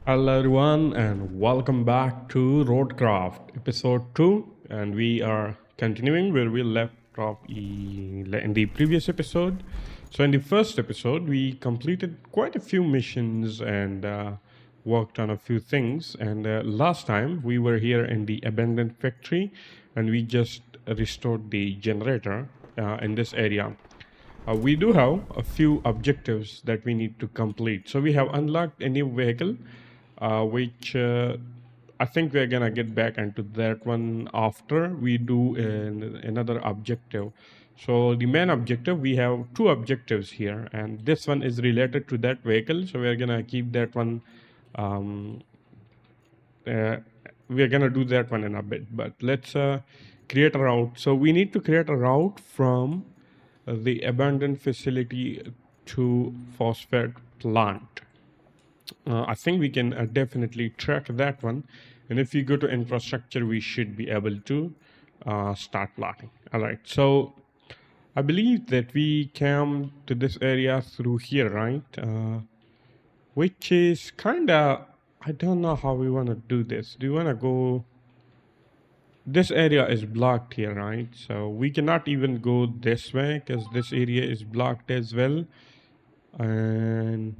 Hello everyone and welcome back to RoadCraft episode 2, and we are continuing where we left off in the previous episode. So in the first episode we completed quite a few missions and worked on a few things, and last time we were here in the abandoned factory and we just restored the generator in this area. We do have a few objectives that we need to complete. So we have unlocked a new vehicle, which I think we're gonna get back into that one after we do another objective. So the main objective, we have two objectives here, and this one is related to that vehicle. So we're gonna keep that one. Um, uh, we're gonna do that one in a bit, but let's create a route. So we need to create a route from the abandoned facility to phosphate plant. I think we can definitely track that one. And if you go to infrastructure, we should be able to start plotting. All right. So I believe that we came to this area through here, right? Which is kind of, I don't know how we want to do this. Do you want to go? This area is blocked here, right? So we cannot even go this way because this area is blocked as well. And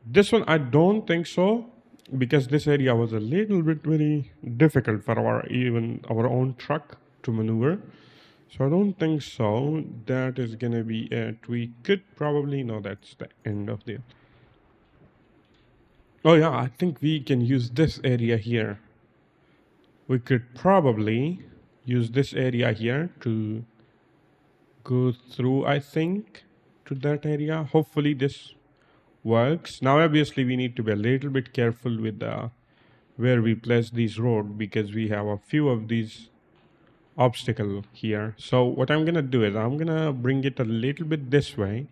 this one, I don't think so, because this area was a little bit very difficult for our own truck to maneuver. So I don't think so. That is gonna be it. We could probably no, that's the end of the. Oh yeah, I think we can use this area here. We could probably use this area here to go through, I think, to that area. Hopefully this works. Now obviously we need to be a little bit careful with where we place these road, because we have a few of these obstacle here. So what I'm gonna do is I'm gonna bring it a little bit this way,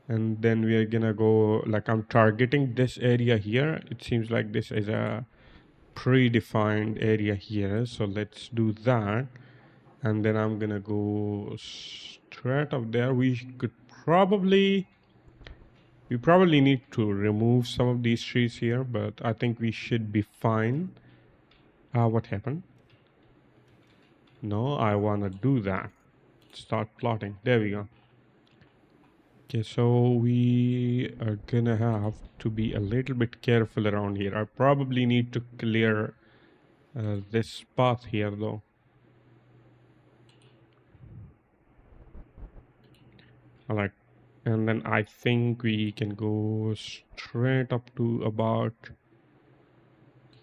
and then we are gonna go, like, I'm targeting this area here. It seems like this is a predefined area here, so let's do that. And then I'm gonna go straight up there. We probably need to remove some of these trees here, but I think we should be fine. What happened? No, I want to do that. Start plotting. There we go. Okay, so we are gonna have to be a little bit careful around here. I probably need to clear this path here though. Alright, and then I think we can go straight up to about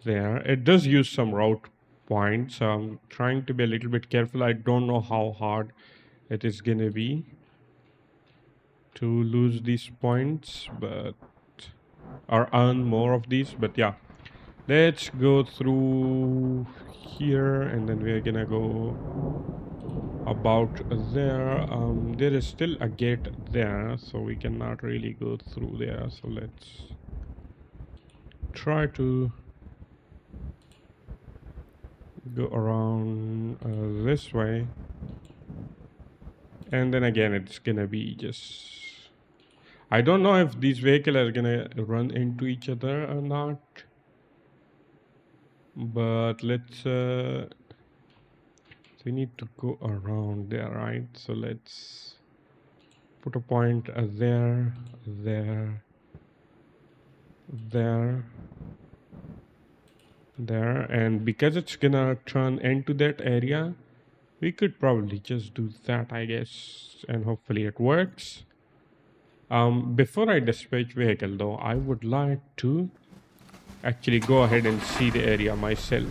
there. It does use some route points, so I'm trying to be a little bit careful. I don't know how hard it is gonna be to lose these points, but or earn more of these. But yeah, let's go through here, and then we're gonna go about there. There is still a gate there, so we cannot really go through there. So let's try to go around this way, and then again it's gonna be just, I don't know if these vehicles are gonna run into each other or not, but let's so we need to go around there, right? So let's put a point there, there, there, there, and because it's gonna turn into that area, we could probably just do that, I guess, and hopefully it works. Before I dispatch vehicle though, I would like to actually go ahead and see the area myself.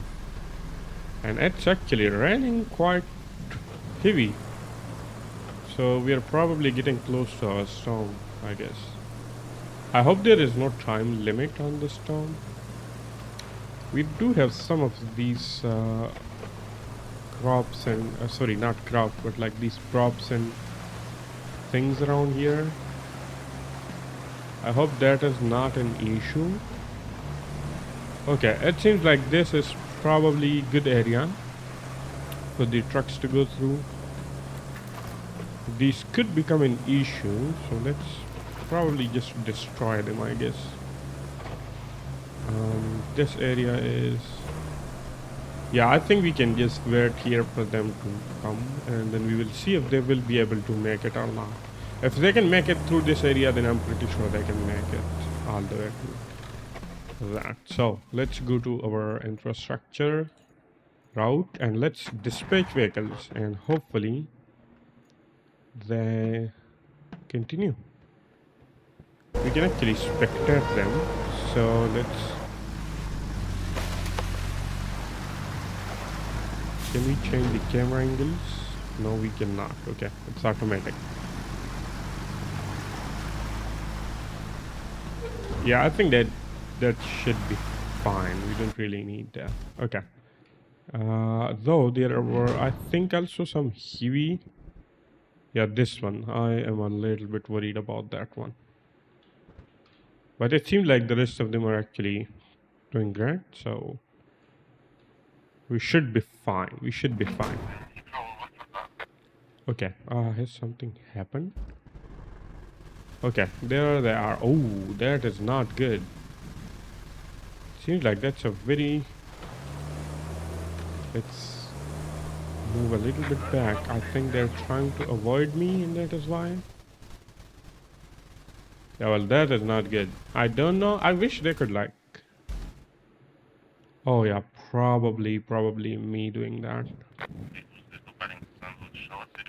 And it's actually raining quite heavy. So we are probably getting close to our storm, I guess. I hope there is no time limit on the storm. We do have some of these crops and, sorry, not crops, but like these props and things around here. I hope that is not an issue. Okay, it seems like this is probably good area for the trucks to go through. These could become an issue, so let's probably just destroy them, I guess. This area is, yeah, I think we can just wait here for them to come, and then we will see if they will be able to make it or not. If they can make it through this area, then I'm pretty sure they can make it all the way to that. So let's go to our infrastructure route and let's dispatch vehicles, and hopefully they continue. We can actually spectate them. So let's, can we change the camera angles? No, we cannot. Okay, it's automatic. Yeah, I think that should be fine. We don't really need that. Okay. Though there were, I think, also some heavy. Yeah, this one. I am a little bit worried about that one. But it seems like the rest of them are actually doing great. So we should be fine. We should be fine. Okay. Has something happened? Okay, there they are. Oh, that is not good. Seems like that's a very... Let's move a little bit back. I think they're trying to avoid me, and that is why. Yeah, well, that is not good. I don't know. I wish they could, like... Oh, yeah, probably me doing that.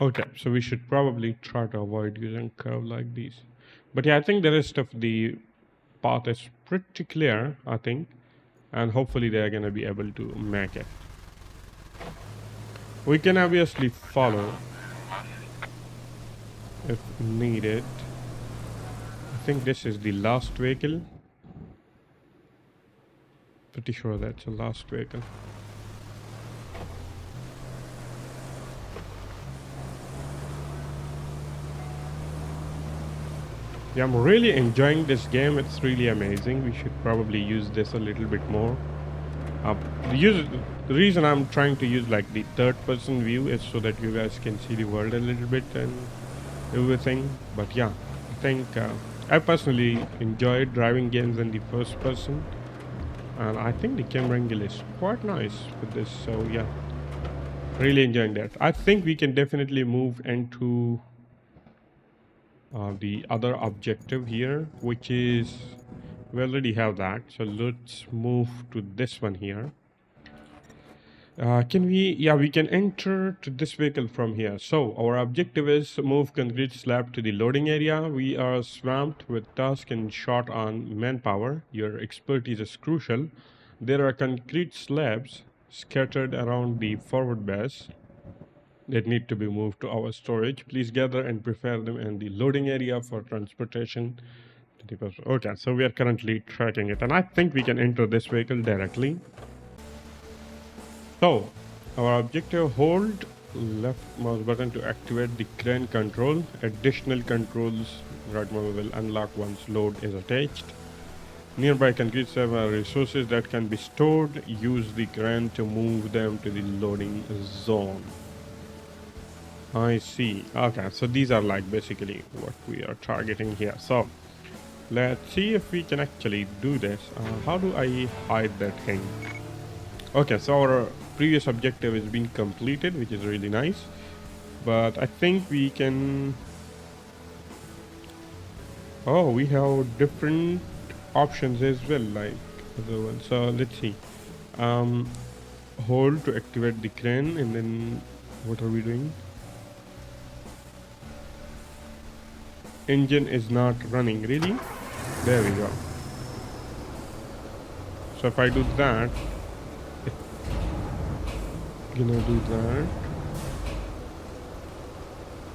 Okay, so we should probably try to avoid using curve like these. But yeah, I think the rest of the path is pretty clear, I think. And hopefully they're going to be able to make it. We can obviously follow if needed. I think this is the last vehicle. Pretty sure that's the last vehicle. Yeah, I'm really enjoying this game. It's really amazing. We should probably use this a little bit more. The reason I'm trying to use like the third person view is so that you guys can see the world a little bit and everything. But yeah, I think I personally enjoyed driving games in the first person, and I think the camera angle is quite nice with this. So yeah, really enjoying that. I think we can definitely move into the other objective here, which is, we already have that, so let's move to this one here. Can we, yeah, we can enter to this vehicle from here. So our objective is move concrete slab to the loading area. We are swamped with tasks and short on manpower. Your expertise is crucial. There are concrete slabs scattered around the forward base that need to be moved to our storage. Please gather and prepare them in the loading area for transportation. Okay, so we are currently tracking it, and I think we can enter this vehicle directly. So our objective, hold left mouse button to activate the crane control. Additional controls right mouse will unlock once load is attached. Nearby concrete slabs are resources that can be stored. Use the crane to move them to the loading zone. I see. Okay, so these are like basically what we are targeting here. So let's see if we can actually do this. How do I hide that thing? Okay, so our previous objective is being completed, which is really nice. But I think we can... Oh, we have different options as well, like other ones. So let's see. Hold to activate the crane, and then what are we doing? Engine is not running, really? There we go. So if I do that, it's gonna do that,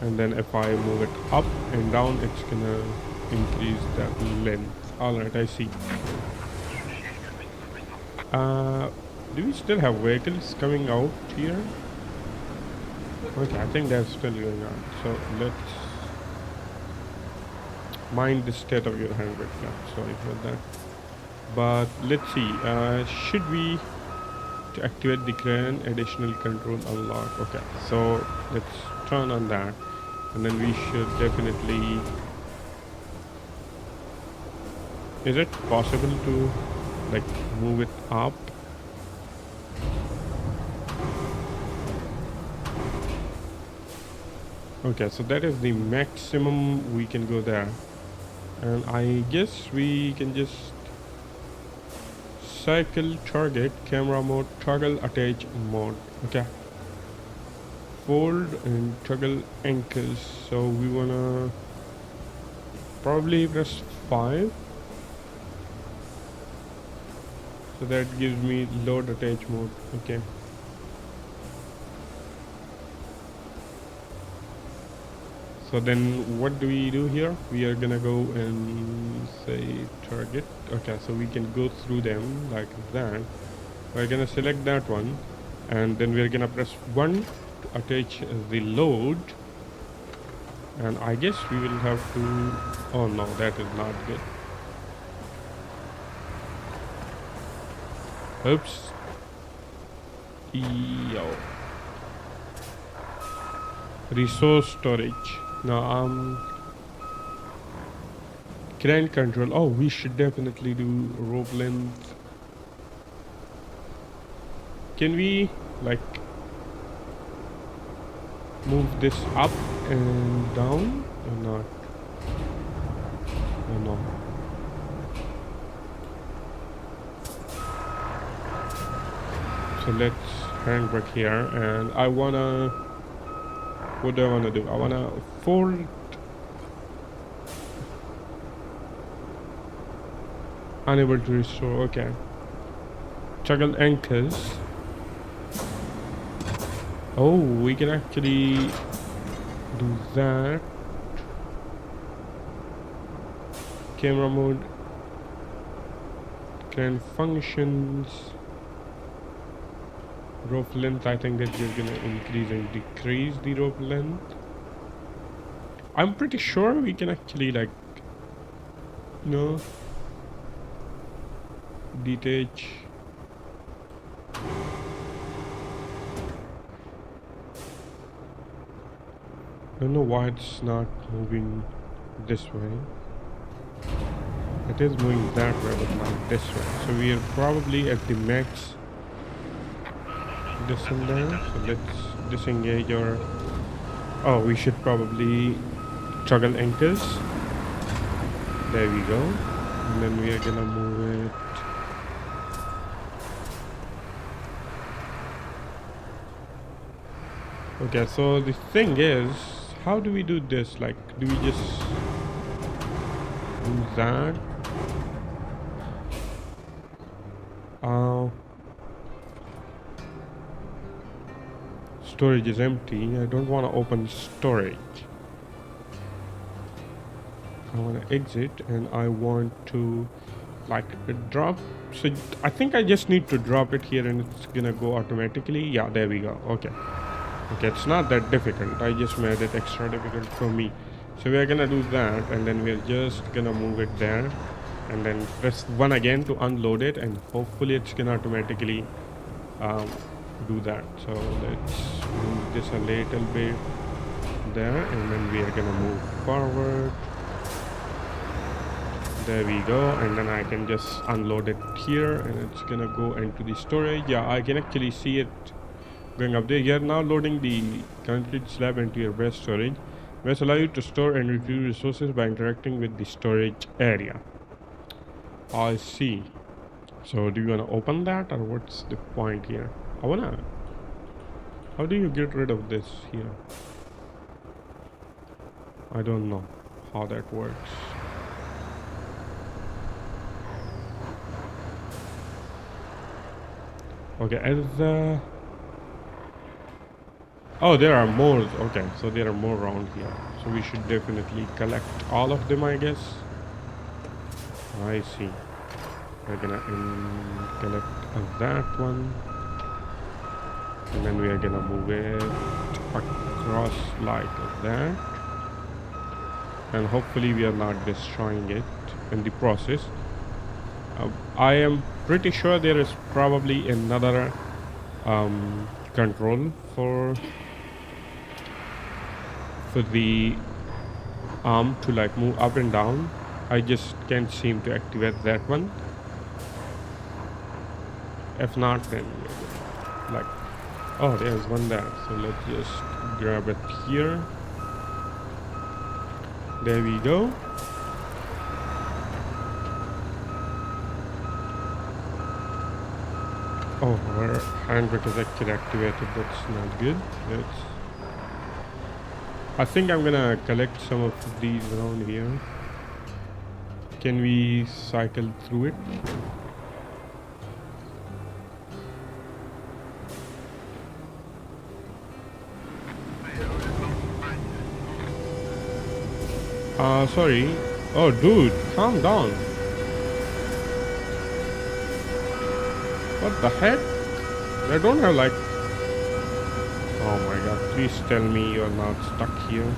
and then if I move it up and down, it's gonna increase that length. Alright, I see. Do we still have vehicles coming out here? Okay, I think that's still going on. So let's mind the state of your handbrake. Sorry for that. But let's see. Should we, to activate the crane, additional control unlock? Okay, so let's turn on that, and then we should definitely... Is it possible to like move it up. Okay, so that is the maximum we can go there. And I guess we can just cycle target, camera mode, toggle attach mode. Okay. Fold and toggle anchors. So we wanna probably press 5. So that gives me load attach mode. Okay. So then what do we do here? We are gonna go and say target. Okay, so we can go through them like that. We're gonna select that one, and then we're gonna press 1 to attach the load. And I guess we will have to, oh no, that is not good. Oops. Yo. Resource storage. Now crane control. Oh, we should definitely do rope length. Can we like move this up and down or not? Oh no. So let's hang back here, and I wanna, what do I wanna do? I wanna fold. Unable to restore. Okay. Toggle anchors. Oh, we can actually do that. Camera mode. Can functions. Rope length. I think that you're gonna increase and decrease the rope length. I'm pretty sure we can actually like, no. Detach. I don't know why it's not moving this way. It is moving that way, but not this way. So we are probably at the max this and there. So let's disengage our, oh, we should probably toggle anchors. There we go. And then we are gonna move it. Okay, so the thing is, how do we do this? Like, do we just do that? Storage is empty. I don't want to open storage. I want to exit, and I want to like drop. So I think I just need to drop it here, and it's gonna go automatically. Yeah, there we go. Okay. Okay, it's not that difficult. I just made it extra difficult for me. So we are gonna do that, and then we're just gonna move it there, and then press 1 again to unload it, and hopefully it's gonna automatically do that. So let's move this a little bit there, and then we are gonna move forward. There we go, and then I can just unload it here, and it's gonna go into the storage. Yeah, I can actually see it going up there. You are now loading the concrete slab into your base storage. Base allow you to store and retrieve resources by interacting with the storage area. I see. So do you want to open that, or what's the point here? I wanna, how do you get rid of this here? I don't know how that works. Okay, as oh, there are more. Okay, so there are more around here. So we should definitely collect all of them, I guess. I see. We're gonna collect that one. And then we are gonna move it across like that. And hopefully we are not destroying it in the process. I am pretty sure there is probably another control for the arm to like move up and down. I just can't seem to activate that one. If not, then we're good. Like, oh, there's one there. So let's just grab it here. There we go. Oh, our handbrake is actually activated. That's not good. I think I'm gonna collect some of these around here. Can we cycle through it? Sorry. Oh, dude, calm down. What the heck? I don't have like... Oh my god, please tell me you're not stuck here.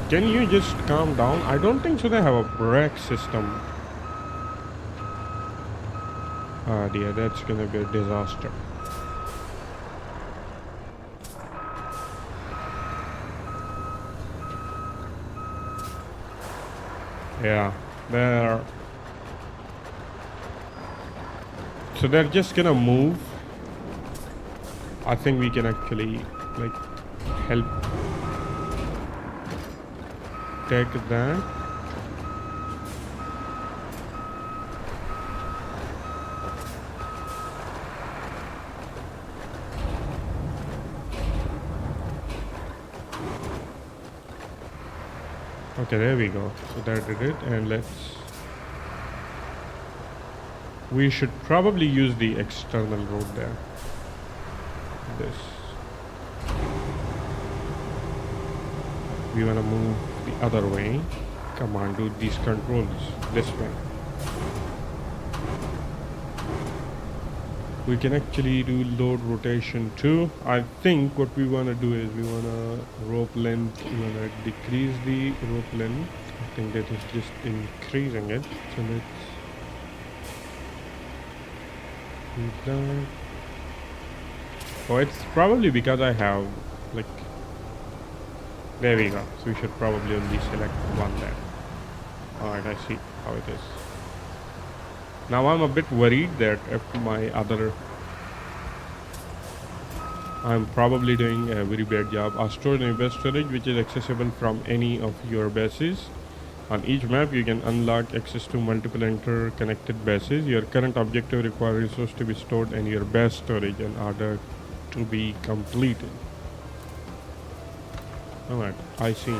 Can you just calm down? I don't think so they have a brake system. Ah dear, that's gonna be a disaster. Yeah, they're... So they're just gonna move. I think we can actually like help take that. Okay, there we go. So that did it, and let's... We should probably use the external road there. This. We wanna move the other way. Come on, do these controls this way. We can actually do load rotation too. I think what we wanna do is we wanna rope length. We wanna decrease the rope length. I think that is just increasing it. So let's do that. Oh, it's probably because I have like... There we go. So we should probably only select one there. Alright, I see how it is. Now I'm a bit worried that if my other... I'm probably doing a very bad job. Are stored in base storage which is accessible from any of your bases. On each map you can unlock access to multiple interconnected bases. Your current objective requires resources to be stored in your base storage in order to be completed. Alright, I see.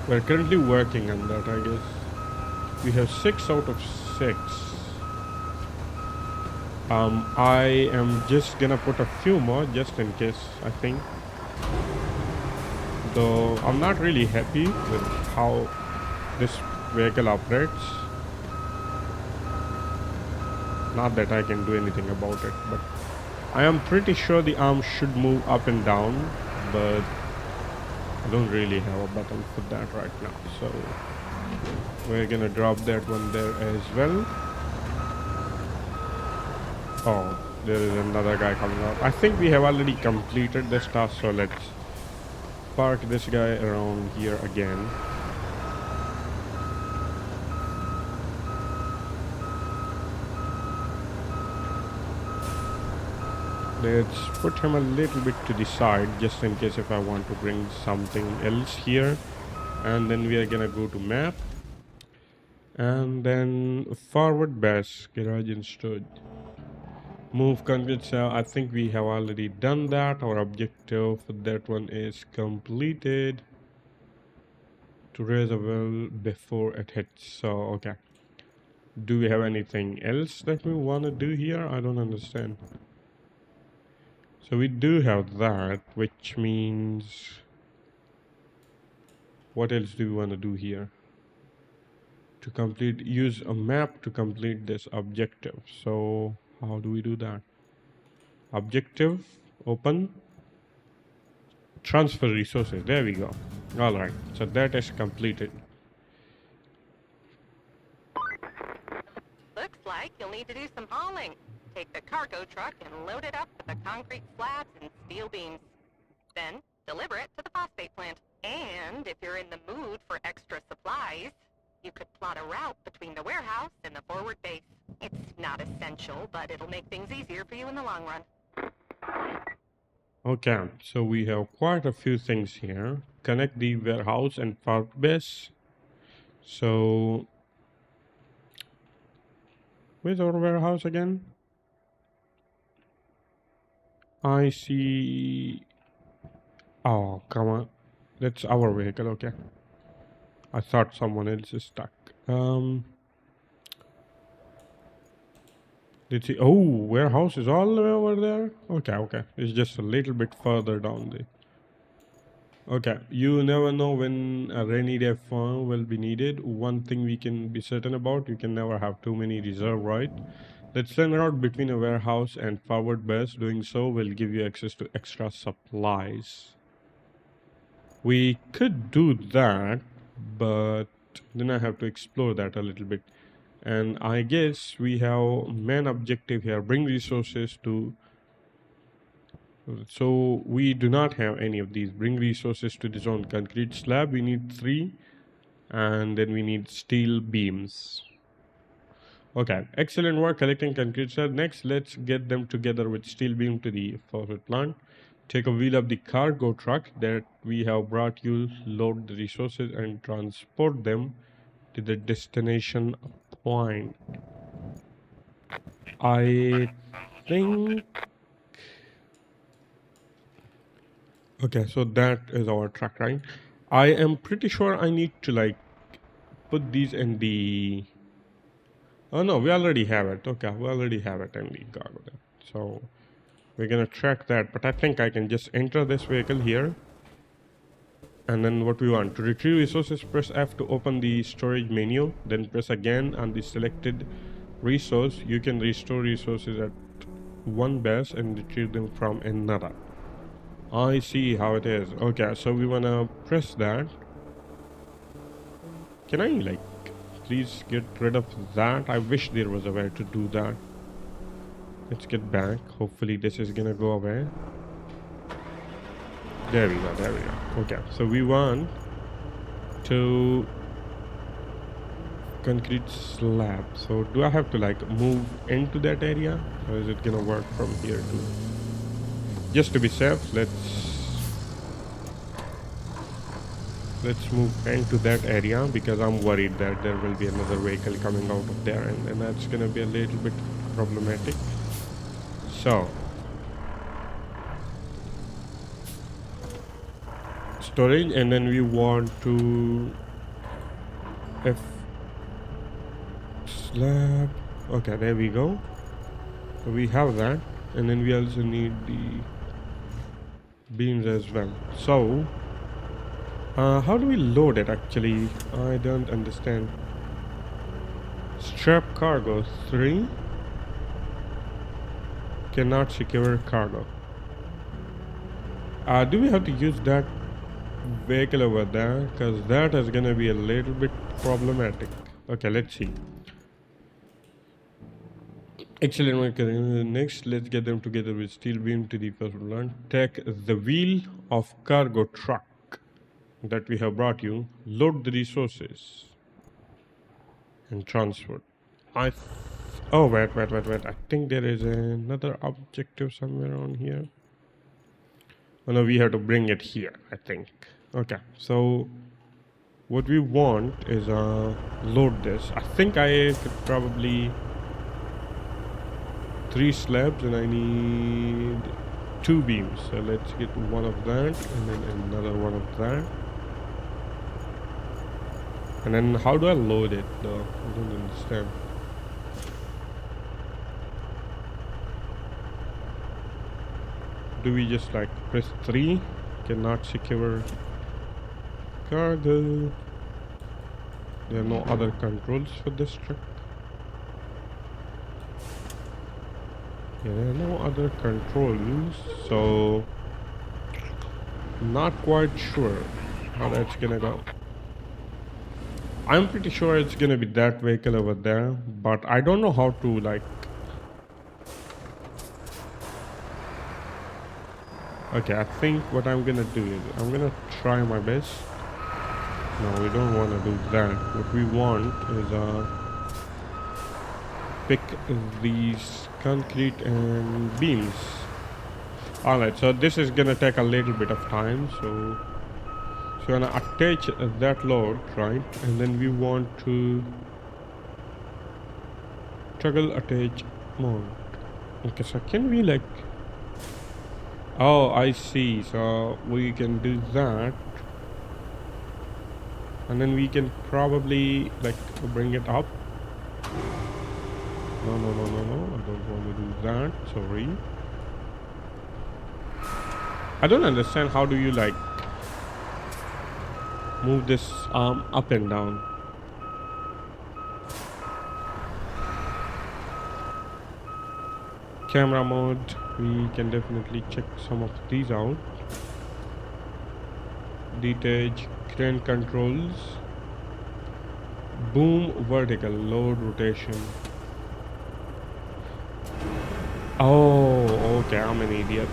We're currently working on that, I guess. We have 6 out of 6. I am just gonna put a few more just in case, I think. Though I'm not really happy with how this vehicle operates. Not that I can do anything about it, but I am pretty sure the arm should move up and down, but I don't really have a button for that right now, so we're gonna drop that one there as well. Oh, there is another guy coming out. I think we have already completed this task, so let's park this guy around here again. Let's put him a little bit to the side just in case if I want to bring something else here. And then we are gonna go to map and then forward base garage and storage. Move concrete cell. I think we have already done that. Our objective for that one is completed. To raise a well before it hits. So okay. Do we have anything else that we want to do here? I don't understand. So we do have that, which means what else do we want to do here? To complete, use a map to complete this objective. So how do we do that? Objective, open, transfer resources. There we go. All right, so that is completed. Looks like you'll need to do some hauling. Take the cargo truck and load it up with the concrete slabs and steel beams. Then deliver it to the phosphate plant. And if you're in the mood for extra supplies, You could plot a route between the warehouse and the forward base. It's not essential, but it'll make things easier for you in the long run. Okay, so we have quite a few things here. Connect the warehouse and forward base. So, where's our warehouse again? I see. Oh, come on. That's our vehicle, okay. I thought someone else is stuck. Let's see. Oh, warehouse is all the way over there? Okay, okay. It's just a little bit further down there. Okay, you never know when a rainy day farm will be needed. One thing we can be certain about, you can never have too many reserve, right? Let's send a route between a warehouse and forward base. Doing so will give you access to extra supplies. We could do that, but then I have to explore that a little bit. And I guess we have main objective here, bring resources to. So we do not have any of these. Bring resources to the zone. Concrete slab, we need 3. And then we need steel beams. Okay, excellent work collecting concrete slab. Next, let's get them together with steel beam to the forward plant. Take a wheel of the cargo truck that we have brought you, load the resources and transport them to the destination point. I think... Okay, so that is our truck, right? I am pretty sure I need to like put these in the... Oh no, we already have it. Okay, we already have it in the cargo there. So we're gonna track that, but I think I can just enter this vehicle here. And then what we want to retrieve resources, press F to open the storage menu, then press again on the selected resource. You can restore resources at one base and retrieve them from another. I see how it is. Okay, so we wanna press that. Can I like please get rid of that? I wish there was a way to do that. Let's get back. Hopefully this is gonna go away. There we go, there we go. Okay, so we want to concrete slab. So do I have to like move into that area, or is it gonna work from here too? Just to be safe, let's move into that area, because I'm worried that there will be another vehicle coming out of there, and that's gonna be a little bit problematic. So storage, and then we want to F slab. Okay, there we go. So we have that, and then we also need the beams as well. So how do we load it actually? I don't understand. Strap cargo 3. Cannot secure cargo. Do we have to use that vehicle over there? Because that is gonna be a little bit problematic. Okay, let's see. Excellent work. Next, let's get them together with steel beam to the first one. Take the wheel of cargo truck that we have brought you, load the resources and transfer. Oh, wait. I think there is another objective somewhere on here. Oh no, we have to bring it here, I think. Okay, so what we want is load this. I think I could probably 3 slabs, and I need 2 beams. So let's get one of that and then another one of that. And then how do I load it though? I don't understand. Do we just like press 3? Cannot secure cargo. There are no other controls for this truck. Yeah, there are no other controls, so not quite sure how that's gonna go. I'm pretty sure it's gonna be that vehicle over there, but I don't know how to like... Okay, I think what I'm gonna do is I'm gonna try my best No, we don't want to do that. What we want is pick these concrete and beams. Alright, so this is gonna take a little bit of time. So we're gonna attach that load, right? And then we want to toggle attach mode. Okay, so can we like... Oh, I see. So we can do that. And then we can probably like bring it up. No, I don't want to do that. Sorry. I don't understand how do you like move this arm up and down. Camera mode, we can definitely check some of these out. Detach, crane controls, boom vertical, load rotation. Oh, okay, I'm an idiot.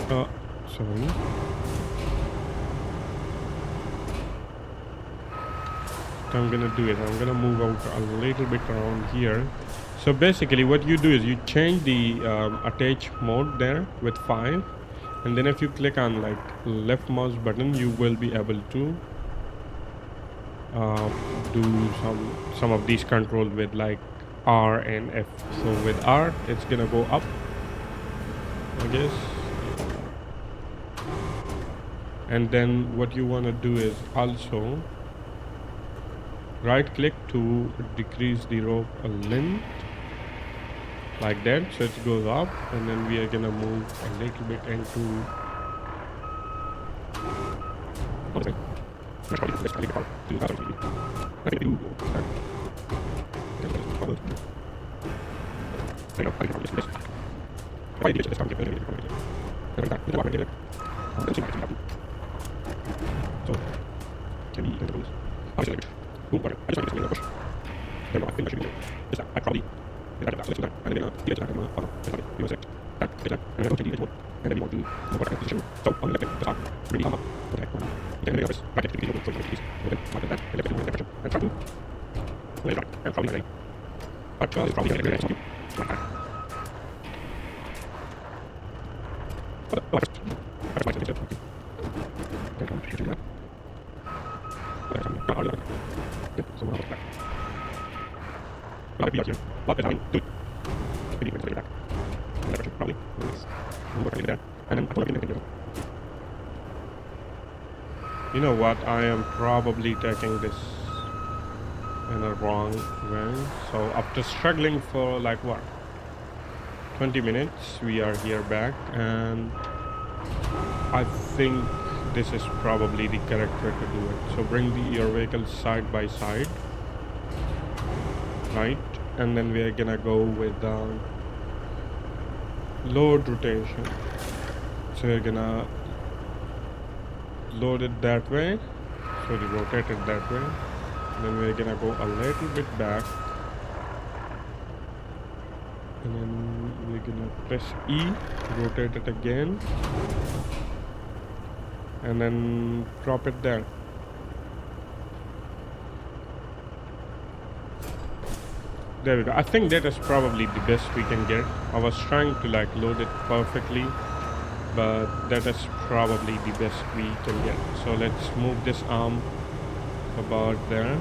Sorry. I'm gonna do it. I'm gonna move out a little bit around here. So basically what you do is you change the attach mode there with 5, and then if you click on like left mouse button, you will be able to do some of these controls with like R and F. So with R it's gonna go up, I guess. And then what you want to do is also right click to decrease the rope length like that, so it goes up, and then we are gonna move a little bit into you know what, I am probably taking this in a wrong way. So after struggling for like what, 20 minutes, we are here back, and I think this is probably the correct way to do it. So bring your vehicle side by side, right? And then we are gonna go with load rotation. So we're gonna load it that way, sorry, rotate it that way. Then we're gonna go a little bit back, and then we're gonna press E, rotate it again, and then drop it there. There we go. I think that is probably the best we can get. I was trying to like load it perfectly, but that is probably the best we can get. So let's move this arm about there,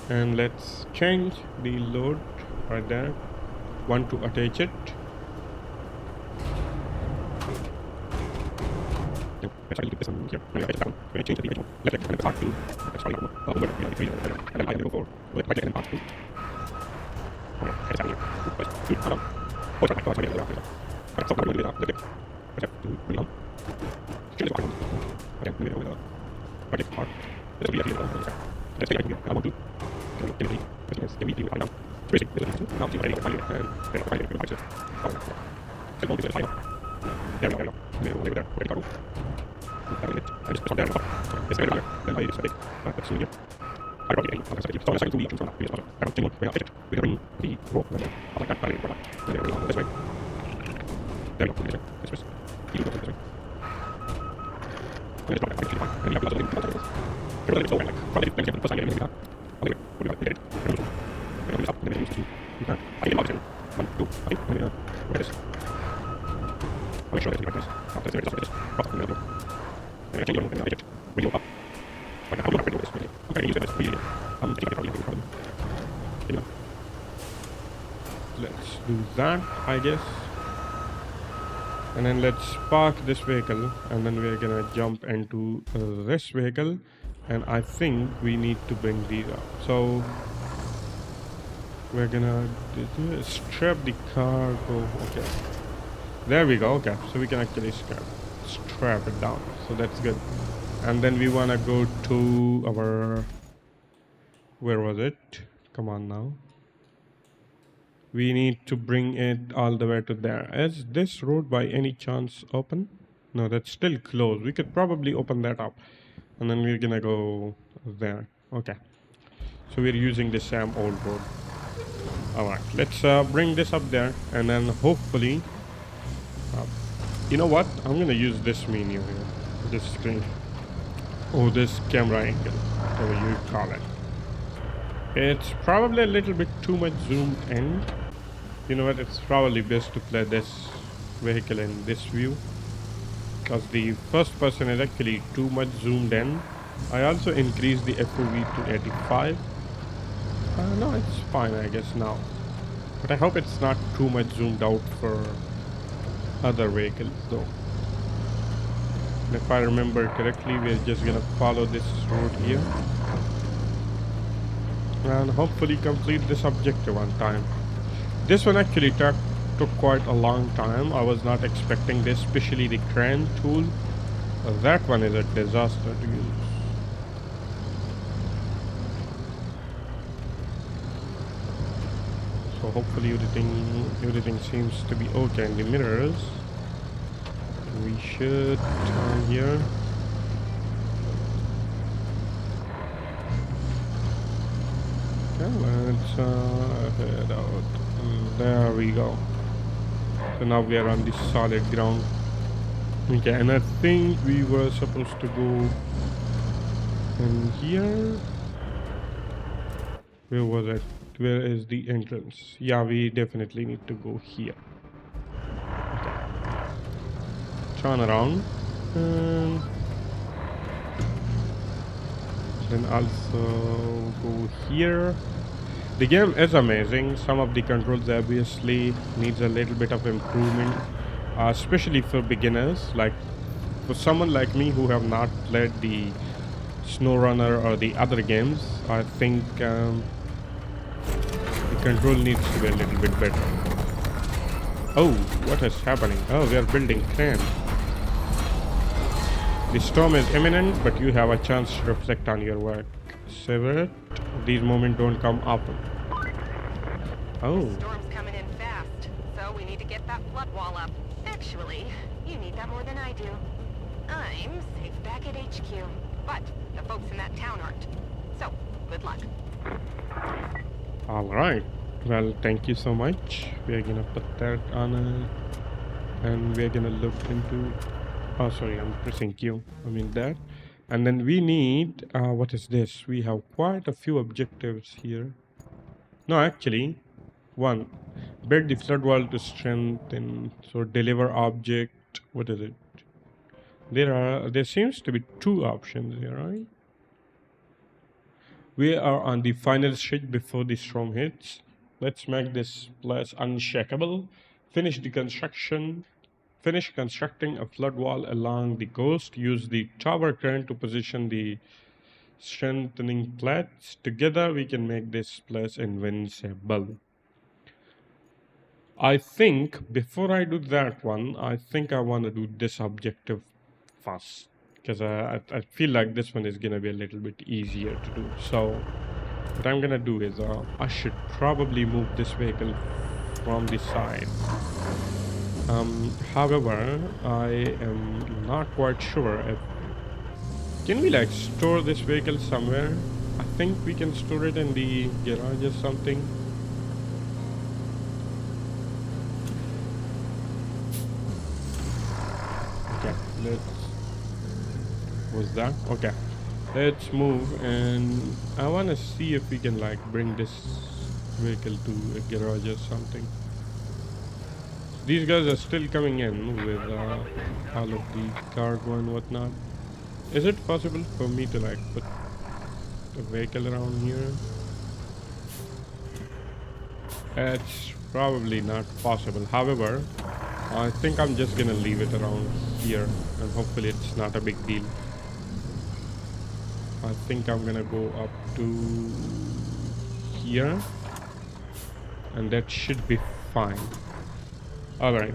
and let's change the load right there. Want to attach it. Let's do that, I guess. And then let's park this vehicle, and then we're gonna jump into this vehicle, and I think we need to bring these up. So we're gonna strap the cargo. Okay, there we go. Okay, so we can actually strap it down, so that's good. And then we wanna go to our, where was it? Come on now. We need to bring it all the way to there. Is this road by any chance open? No, that's still closed. We could probably open that up. And then we're gonna go there. Okay. So we're using the same old road. Alright, let's bring this up there. And then hopefully... you know what? I'm gonna use this menu here. This screen. Oh, this camera angle. Whatever you call it. It's probably a little bit too much zoomed in. You know what, it's probably best to play this vehicle in this view, because the first person is actually too much zoomed in. I also increased the FOV to 85. No, it's fine I guess now. But I hope it's not too much zoomed out for other vehicles though. And if I remember correctly, we're just gonna follow this road here. And hopefully complete this objective on time. This one actually took quite a long time. I was not expecting this, especially the crane tool. That one is a disaster to use. So hopefully everything seems to be okay in the mirrors. We should turn here. Okay, let's head out. There we go. So now we are on the solid ground. Okay, and I think we were supposed to go in here. Where was it? Where is the entrance? Yeah, we definitely need to go here. Okay. Turn around. And then also go here. The game is amazing. Some of the controls obviously needs a little bit of improvement, especially for beginners. Like for someone like me who have not played the SnowRunner or the other games, I think the control needs to be a little bit better. Oh, what is happening? Oh, we are building crane. The storm is imminent, but you have a chance to reflect on your work. Savor it. These moments don't come often. Oh. The storm's coming in fast, so we need to get that flood wall up. Actually, you need that more than I do. I'm safe back at HQ, but the folks in that town aren't. So, good luck. Alright. Well, thank you so much. We're gonna put that on it. And we're gonna look into... Oh, sorry, I'm pressing Q. I mean that. And then we need... what is this? We have quite a few objectives here. No, actually... One. Build the flood wall to strengthen. So, deliver object... What is it? There seems to be two options here, right? We are on the final stretch before the storm hits. Let's make this place unshakable. Finish constructing a flood wall along the coast. Use the tower crane to position the strengthening plates. Together we can make this place invincible. I think before I do that one, I think I want to do this objective first, because I feel like this one is gonna be a little bit easier to do. So what I'm gonna do is I should probably move this vehicle from the side. However, I am not quite sure if... Can we like store this vehicle somewhere? I think we can store it in the garage or something. Okay, let's... Was that? Okay. Let's move, and I want to see if we can like bring this vehicle to a garage or something. These guys are still coming in with all of the cargo and whatnot. Is it possible for me to like put a vehicle around here? It's probably not possible. However, I think I'm just gonna leave it around here, and hopefully it's not a big deal. I think I'm gonna go up to here, and that should be fine. All right,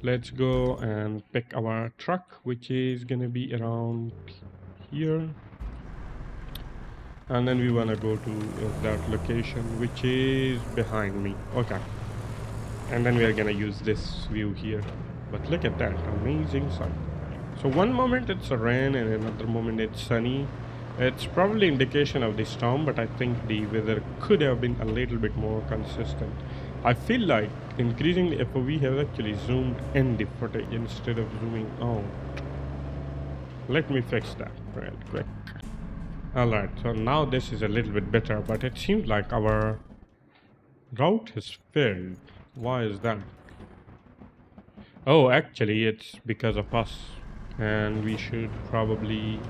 let's go and pick our truck, which is gonna be around here, and then we wanna go to that location, which is behind me. Okay, and then we are gonna use this view here. But look at that amazing sun. So one moment it's a rain and another moment it's sunny. It's probably indication of the storm, but I think the weather could have been a little bit more consistent. I feel like increasing the FOV has actually zoomed in the footage instead of zooming out. Let me fix that real quick. Alright, so now this is a little bit better, but it seems like our route has failed. Why is that? Oh, actually it's because of us, and we should probably...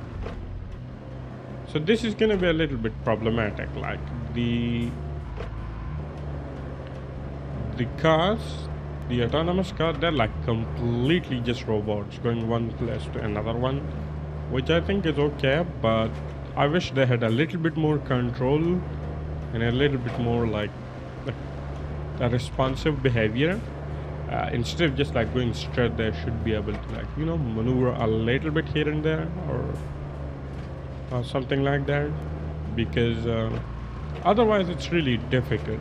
So this is gonna be a little bit problematic, like the cars, the autonomous cars, they're like completely just robots going one place to another one, which I think is okay, but I wish they had a little bit more control and a little bit more like a responsive behavior. Instead of just like going straight, they should be able to like, you know, maneuver a little bit here and there, or something like that, because otherwise it's really difficult.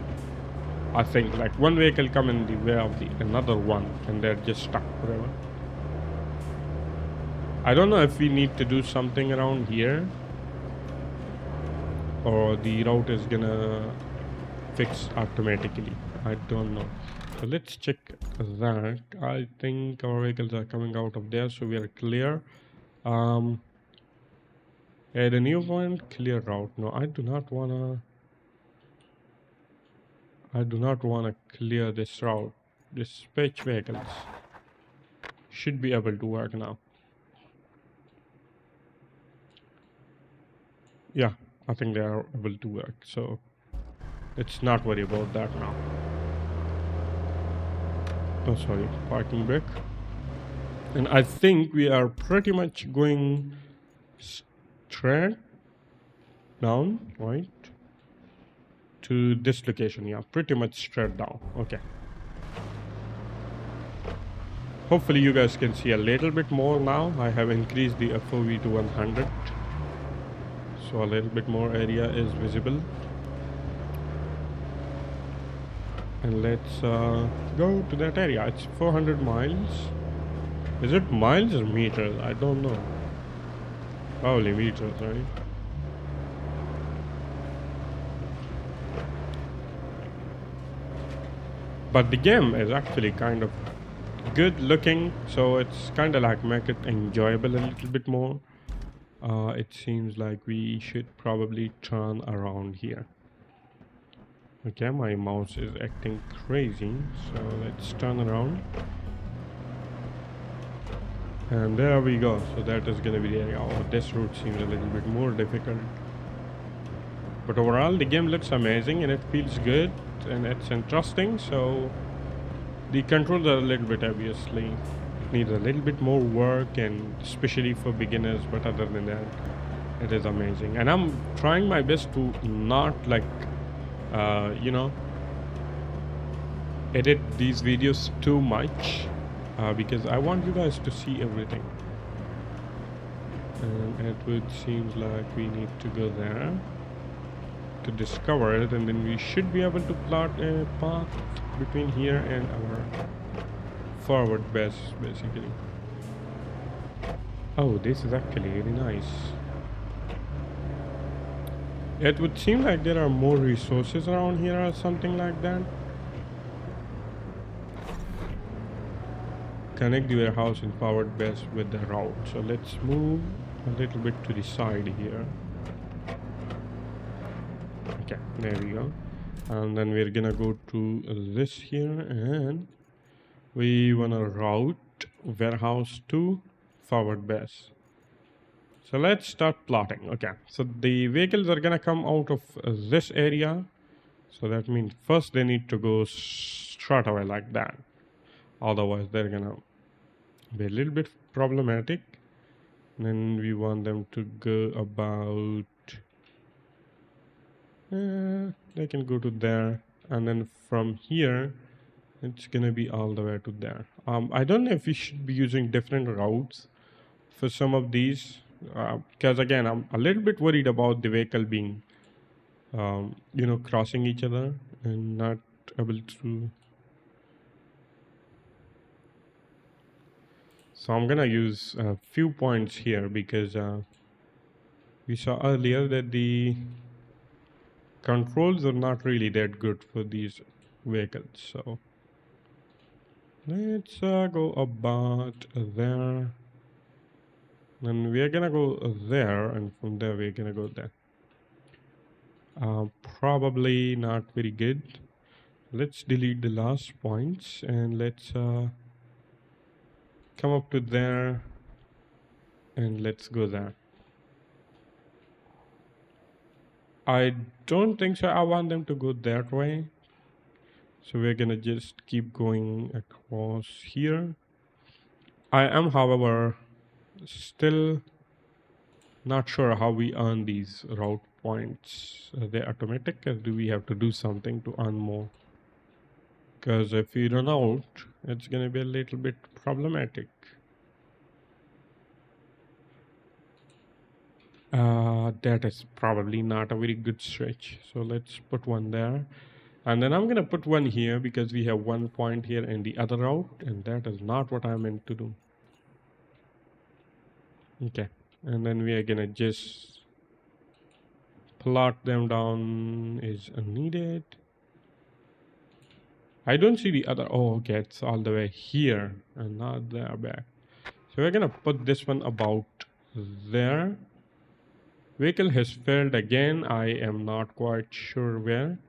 I think like one vehicle come in the way of the another one, and they're just stuck forever. I don't know if we need to do something around here, or the route is gonna fix automatically. I don't know. So let's check that. I think our vehicles are coming out of there, so we are clear. Add a new point, clear route. No, I do not wanna clear this route. Dispatch vehicles should be able to work now. Yeah, I think they are able to work, so let's not worry about that now. Oh, sorry, parking brake. And I think we are pretty much going straight down, right? To this location, yeah, pretty much straight down. Okay. Hopefully you guys can see a little bit more now. I have increased the FOV to 100. So a little bit more area is visible. And let's go to that area. It's 400 miles. Is it miles or meters? I don't know. Probably meters, right? But the game is actually kind of good looking, so it's kind of like make it enjoyable a little bit more. It seems like we should probably turn around here. Okay, my mouse is acting crazy, so let's turn around. And there we go. So that is gonna be the area. Oh, this route seems a little bit more difficult. But overall, the game looks amazing and it feels good and it's interesting. So the controls are a little bit obviously needs a little bit more work, and especially for beginners. But other than that, it is amazing. And I'm trying my best to not like, you know, edit these videos too much. Because I want you guys to see everything. And it would seems like we need to go there to discover it, and then we should be able to plot a path between here and our forward base, basically. Oh, this is actually really nice. It would seem like there are more resources around here or something like that. Connect the warehouse and forward base with the route. So let's move a little bit to the side here. Okay, there we go. And then we're gonna go to this here, and we wanna route warehouse to forward base. So let's start plotting. Okay, so the vehicles are gonna come out of this area. So that means first they need to go straight away like that. Otherwise, they're gonna be a little bit problematic. Then we want them to go about. They can go to there, and then from here, it's gonna be all the way to there. I don't know if we should be using different routes for some of these, because again, I'm a little bit worried about the vehicle being, crossing each other and not able to. So I'm gonna use a few points here because we saw earlier that the controls are not really that good for these vehicles. So let's go about there. Then we are gonna go there, and from there we're gonna go there. Probably not very good. Let's delete the last points and let's come up to there and let's go there. I don't think so. I want them to go that way. So we're gonna just keep going across here. I am, however, still not sure how we earn these route points. Are they automatic, or do we have to do something to earn more? Because if we run out, it's gonna be a little bit problematic. That is probably not a very good stretch. So let's put one there. And then I'm going to put one here because we have 1 point here in the other route. And that is not what I meant to do. Okay. And then we are going to just plot them down is needed. I don't see the other. Oh, okay. It's all the way here and not there back. So we're going to put this one about there. Vehicle has failed again. I am not quite sure where.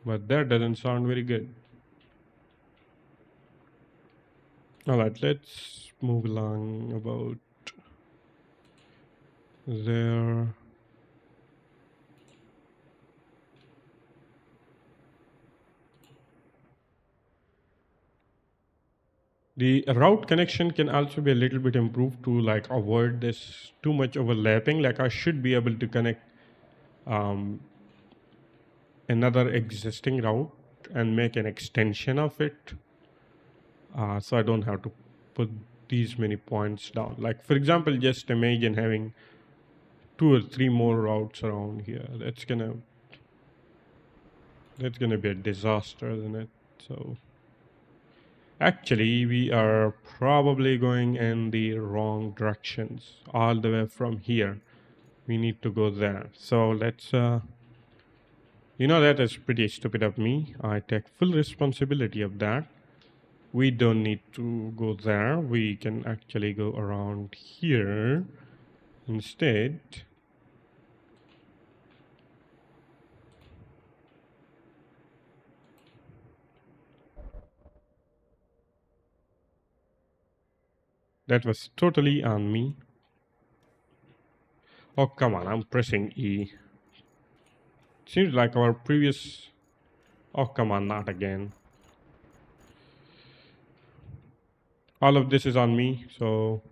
But that doesn't sound very good. Alright, let's move along about there. The route connection can also be a little bit improved to like avoid this too much overlapping. Like I should be able to connect um, another existing route and make an extension of it. So I don't have to put these many points down. Like for example, just imagine having 2 or 3 more routes around here. That's gonna be a disaster, isn't it? So actually, we are probably going in the wrong directions all the way from here. We need to go there. So let's, that is pretty stupid of me. I take full responsibility of that. We don't need to go there. We can actually go around here instead. That was totally on me. Oh, come on, I'm pressing E. Seems like our previous. Oh, come on, not again. All of this is on me, so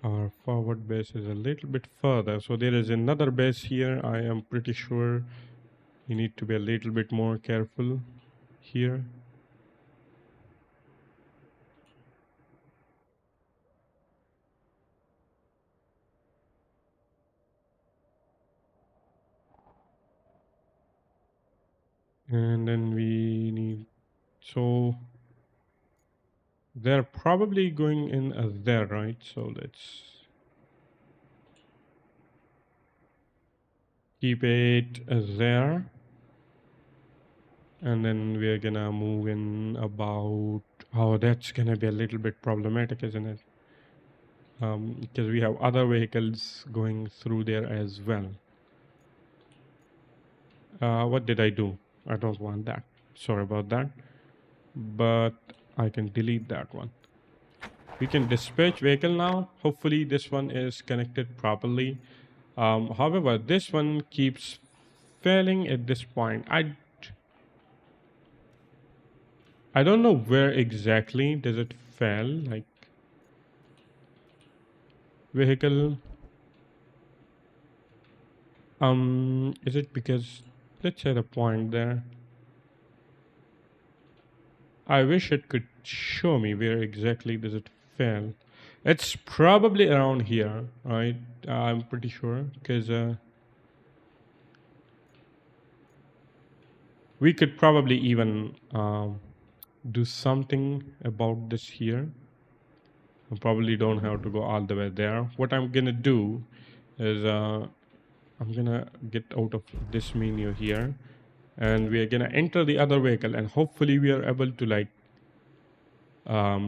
our forward base is a little bit further. So there is another base here. I am pretty sure you need to be a little bit more careful here. And then we need, so they're probably going in there, right? So let's keep it there. And then we're gonna move in about Oh, that's gonna be a little bit problematic, isn't it? Because we have other vehicles going through there as well. What did I do? I don't want that. Sorry about that. But I can delete that one. We can dispatch vehicle now. Hopefully this one is connected properly. However, this one keeps failing at this point. I don't know where exactly does it fail. Like vehicle. Is it because let's set a point there. I wish it could show me where exactly does it fail. It's probably around here, right? I'm pretty sure because we could probably even do something about this here. I probably don't have to go all the way there. What I'm gonna do is I'm gonna get out of this menu here, and we are gonna enter the other vehicle, and hopefully we are able to like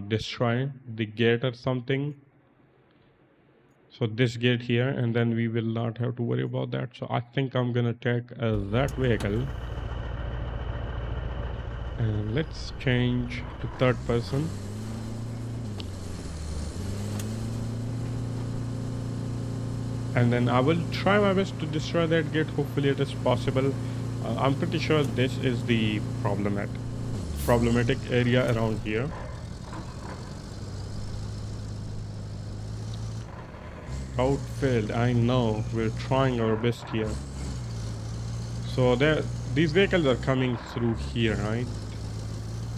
destroy the gate or something. So this gate here, and then we will not have to worry about that. So I think I'm gonna take that vehicle, and let's change to third person. And then I will try my best to destroy that gate. Hopefully it is possible. I'm pretty sure this is the problematic area around here. Route failed. I know. We're trying our best here. So these vehicles are coming through here, right?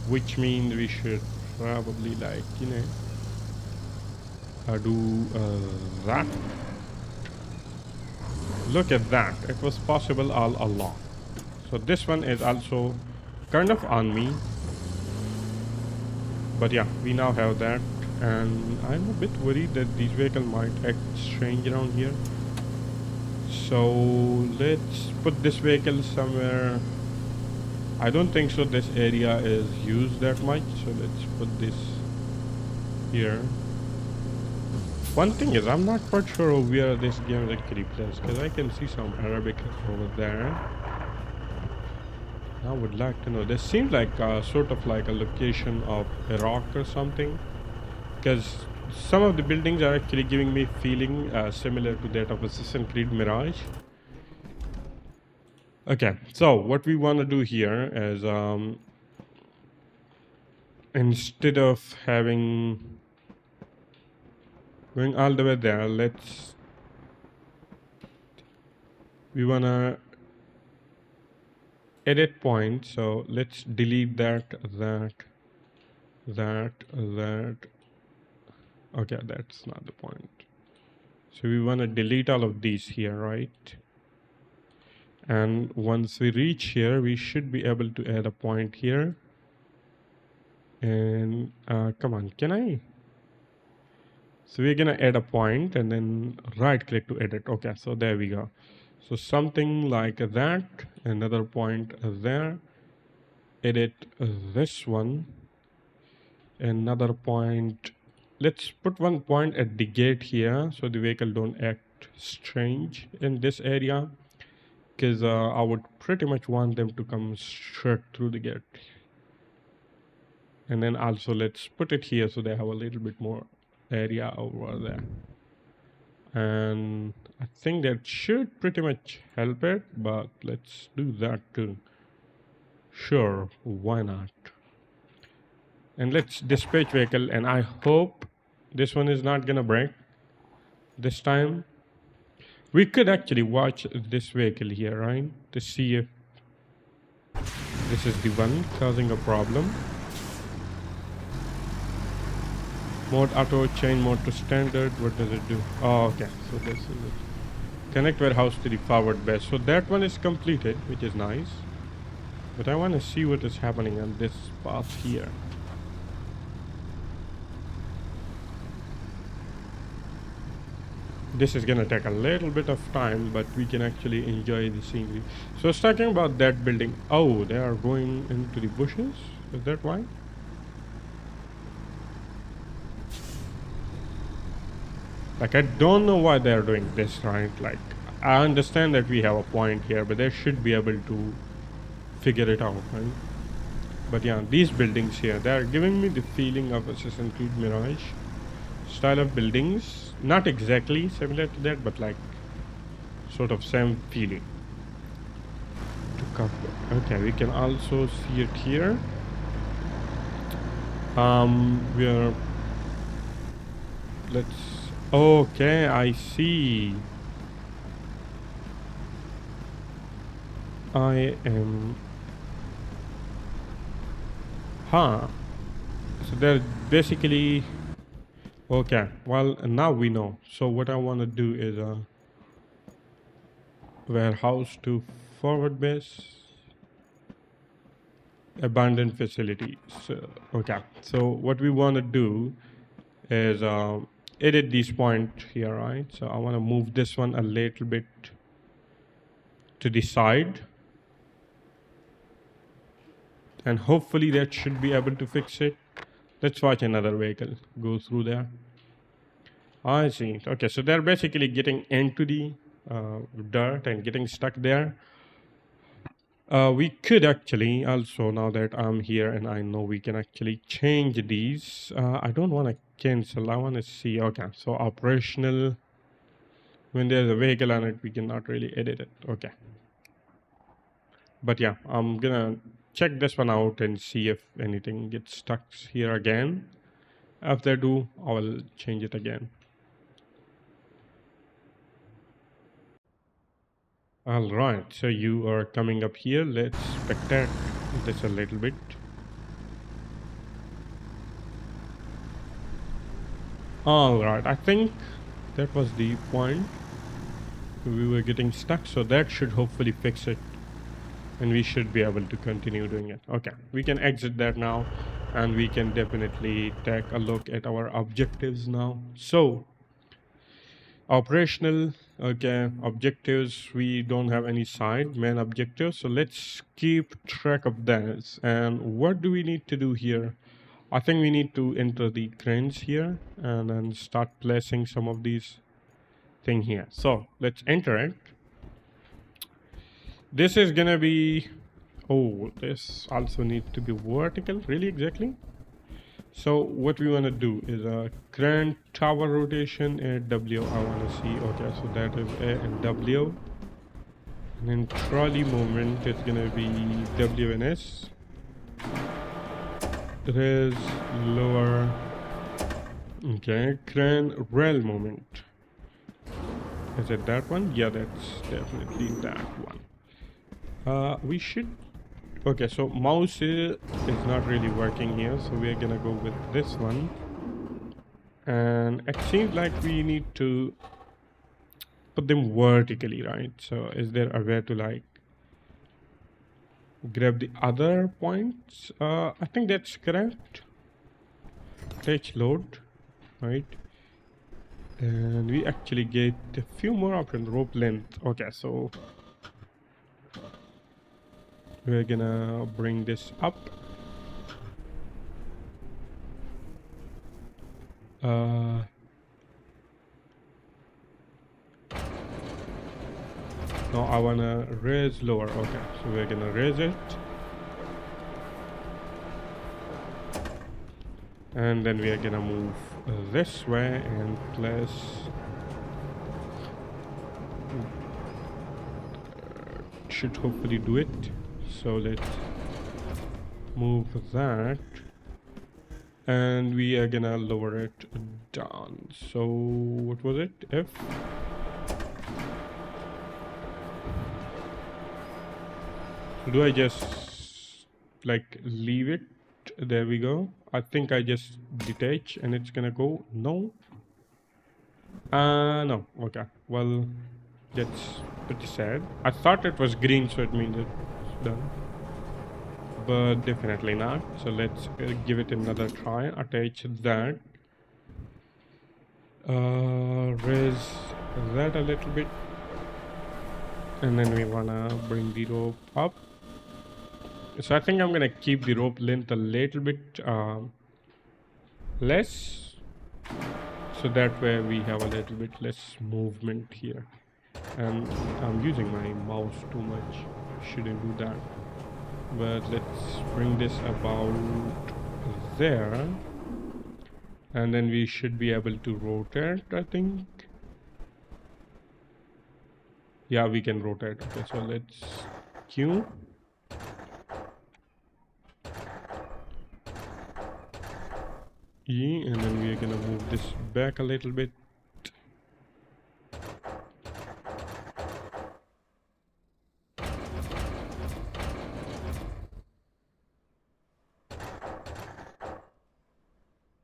Which means we should probably like, do that. Look at that. It was possible all along. So this one is also kind of on me. But yeah, we now have that. And I'm a bit worried that these vehicles might act strange around here. So let's put this vehicle somewhere. I don't think so this area is used that much. So let's put this here. One thing is, I'm not quite sure where this game actually plays, because I can see some Arabic over there. I would like to know. This seems like sort of like a location of Iraq or something, because some of the buildings are actually giving me feeling similar to that of Assassin's Creed Mirage. Okay, so what we want to do here is instead of having going all the way there, we want to edit point. So let's delete that. Okay, that's not the point. So we want to delete all of these here, right? And once we reach here, we should be able to add a point here. And come on, can I? So we're gonna add a point and then right click to edit. Okay, so there we go. So something like that, another point there, edit this one, another point. Let's put one point at the gate here so the vehicle don't act strange in this area, because I would pretty much want them to come straight through the gate. And then also let's put it here so they have a little bit more area over there. And I think that should pretty much help it, but let's do that too. Sure, why not? And let's dispatch vehicle, and I hope this one is not gonna break this time. We could actually watch this vehicle here, right? To see if this is the one causing a problem. Mode auto, change mode to standard. What does it do? Oh, okay. So this is it. Connect warehouse to the forward base. So that one is completed, which is nice. But I want to see what is happening on this path here. This is gonna take a little bit of time, but we can actually enjoy the scenery. So it's talking about that building. Oh, they are going into the bushes? Is that why? Like, I don't know why they're doing this, right? Like, I understand that we have a point here, but they should be able to figure it out, right? But yeah, these buildings here, they're giving me the feeling of Assassin's Creed Mirage style of buildings. Not exactly similar to that, but like sort of same feeling to cover. Okay, we can also see it here. We're let's. Okay, I see. I am. Huh. So they're basically. Okay, well, now we know. So what I want to do is warehouse to forward base, abandoned facility. So, okay, so what we want to do is edit this point here, right? So I want to move this one a little bit to the side, and hopefully that should be able to fix it. Let's watch another vehicle go through there. I see. Okay, so they're basically getting into the dirt and getting stuck there. We could actually also, now that I'm here and I know we can actually change these. I don't want to cancel. I want to see. Okay, so operational. When there's a vehicle on it, we cannot really edit it. Okay. But yeah, I'm gonna check this one out and see if anything gets stuck here again. If they do, I will change it again. All right, so you are coming up here. Let's spectate this a little bit. All right, I think that was the point. We were getting stuck, so that should hopefully fix it. And we should be able to continue doing it. Okay, we can exit that now, and we can definitely take a look at our objectives now. So operational, okay, objectives, we don't have any side main objectives, so let's keep track of that. And what do we need to do here? I think we need to enter the cranes here and then start placing some of these thing here. So let's enter it. This is gonna be, oh, this also needs to be vertical, really, exactly. So what we want to do is a crane tower rotation at W. I want to see. Okay, so that is A and W. And then trolley movement is gonna be W and S. Raise lower. Okay, crane rail movement. Is it that one? Yeah, that's definitely that one. We should. Okay, so mouse is not really working here, so we're gonna go with this one. And it seems like we need to put them vertically, right? So is there a way to like grab the other points? I think that's correct. Touch load, right? And we actually get a few more options. Rope length. Okay, so we're gonna bring this up. Now I wanna raise lower. Okay, so we're gonna raise it. And then we are gonna move this way and place should hopefully do it. So let's move that, and we are gonna lower it down. So what was it? F. Do I just like leave it? There we go. I think I just detach and it's gonna go. No. No. Okay. Well, that's pretty sad. I thought it was green, so it means it's done. But definitely not. So let's give it another try. Attach that. Raise that a little bit. And then we wanna bring the rope up. So I think I'm gonna keep the rope length a little bit less. So So that way we have a little bit less movement here. And I'm using my mouse too much. Shouldn't do that. But let's bring this about there. And then we should be able to rotate, I think. Yeah, we can rotate. Okay, so let's Q. E, and then we are gonna move this back a little bit.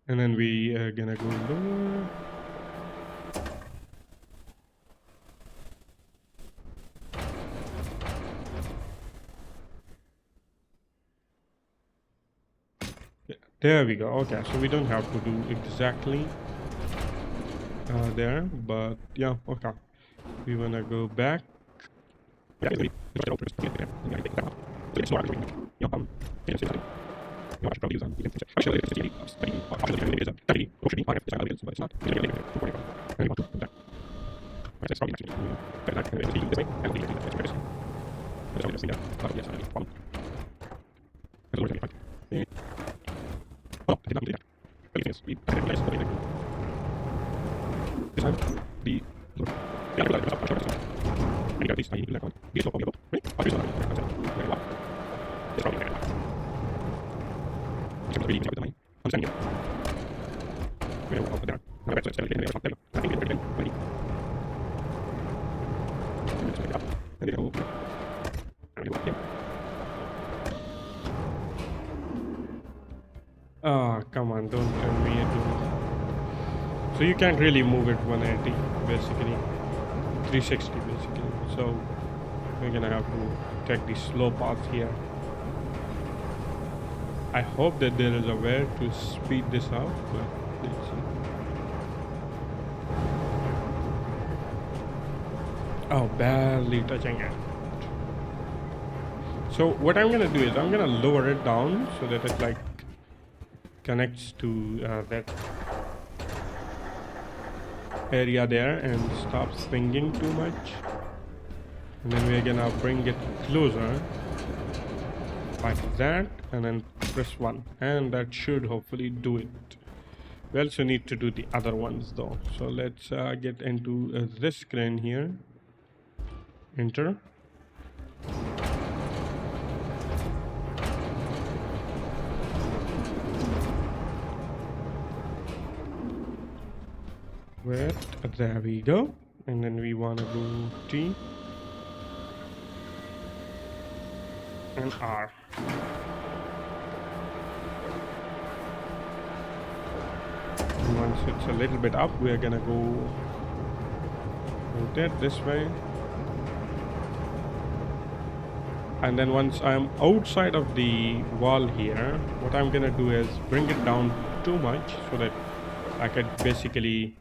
And then we are gonna go lower. Yeah, there we go. Okay, so we don't have to do exactly there, but yeah, okay. We wanna go back. Ah, come on, don't tell me it don't. So you can't really move it 180, basically. 360, basically. So we're gonna have to take the slow path here. I hope that there is a way to speed this up, but let's see. Oh, barely touching it. So what I'm gonna do is I'm gonna lower it down so that it like connects to that area there and stop swinging too much. And then we're gonna bring it closer like that, and then press 1, and that should hopefully do it. We also need to do the other ones though, so let's get into this crane here. Enter. Wait, there we go. And then we want to do T and R. And once it's a little bit up, we are gonna go rotate this way. And then once I'm outside of the wall here, what I'm gonna do is bring it down too much so that I could basically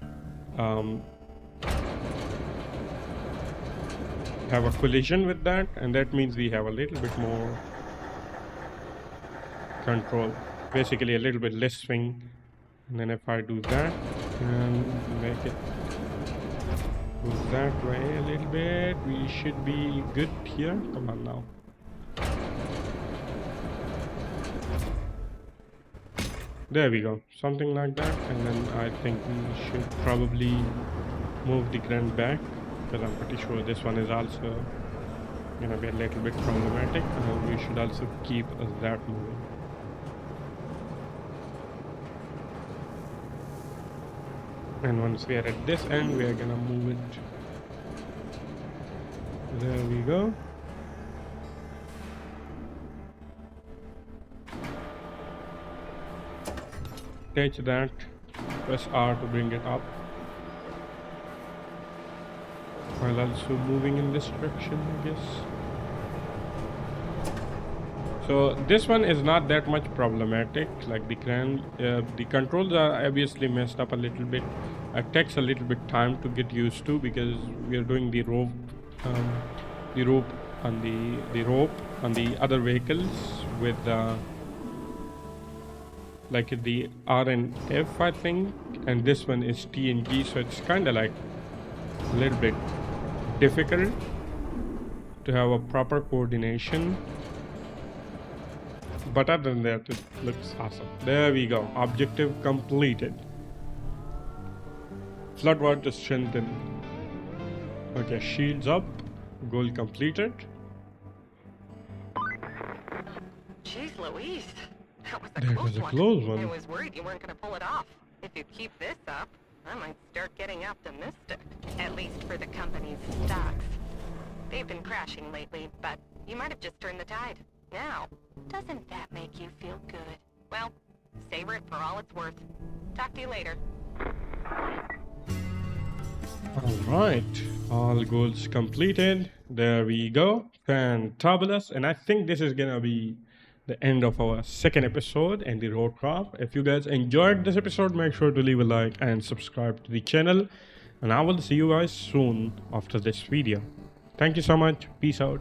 have a collision with that, and that means we have a little bit more control, basically a little bit less swing. And then if I do that and make it go that way a little bit, we should be good here. Come on now. There we go, something like that. And then I think we should probably move the crane back, because I'm pretty sure this one is also gonna be a little bit problematic, and we should also keep that moving. And once we are at this end, we are gonna move it. There we go. Touch that, press R to bring it up, while also moving in this direction, I guess. So this one is not that much problematic, like the crane. The controls are obviously messed up a little bit. It takes a little bit time to get used to, because we are doing the rope on the rope on the other vehicles with like the R and F, I think, and this one is T and G, so it's kind of like a little bit difficult to have a proper coordination. But other than that, it looks awesome. There we go. Objective completed. Floodwater to strengthen. Okay, shields up. Goal completed. Jeez Louise. That was a That close was a one. close I one. was worried you weren't going to pull it off. If you keep this up, I might start getting optimistic. At least for the company's stocks. They've been crashing lately, but you might have just turned the tide. Now, doesn't that make you feel good? Well, savor it for all it's worth. Talk to you later. Alright, all goals completed. There we go. Fantabulous. And I think this is gonna be the end of our second episode in the RoadCraft. If you guys enjoyed this episode, make sure to leave a like and subscribe to the channel. And I will see you guys soon after this video. Thank you so much. Peace out.